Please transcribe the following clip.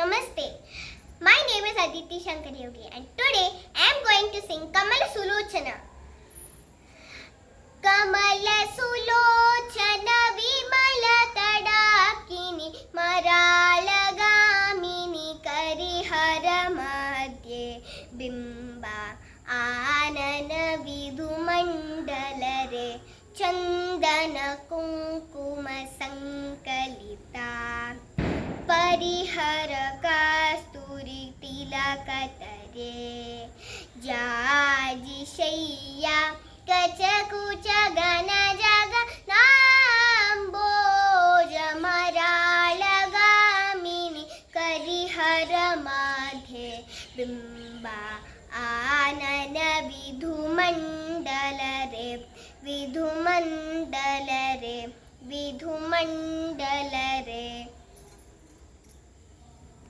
Namaste. My name is Aditi Shankar Yogi and today I am going to sing Kamala Sulochana. Kamala Sulochana Vimala Tadakini Maralagamini Karihara Madhye Bimba Anana Vidumandalare Chandana Kunkuma Sankalita ಪರಿಹರ ಕಸ್ತೂರಿ ತಿಲಕತರೆ ಜಾಜಿ ಶಯ್ಯ ಕಚಕುಚ ಗನ ಜಗ ನಾಂಬೋಜ ಮರಾಳಗಾಮಿನಿ ಕರಿಹರ ಮಾಧೆ ಬಿಂಬ ಆನನ ವಿಧುಮಂಡಲರೆ ವಿಧುಮಂಡಲರೆ ವಿಧುಮಂಡಲರೆ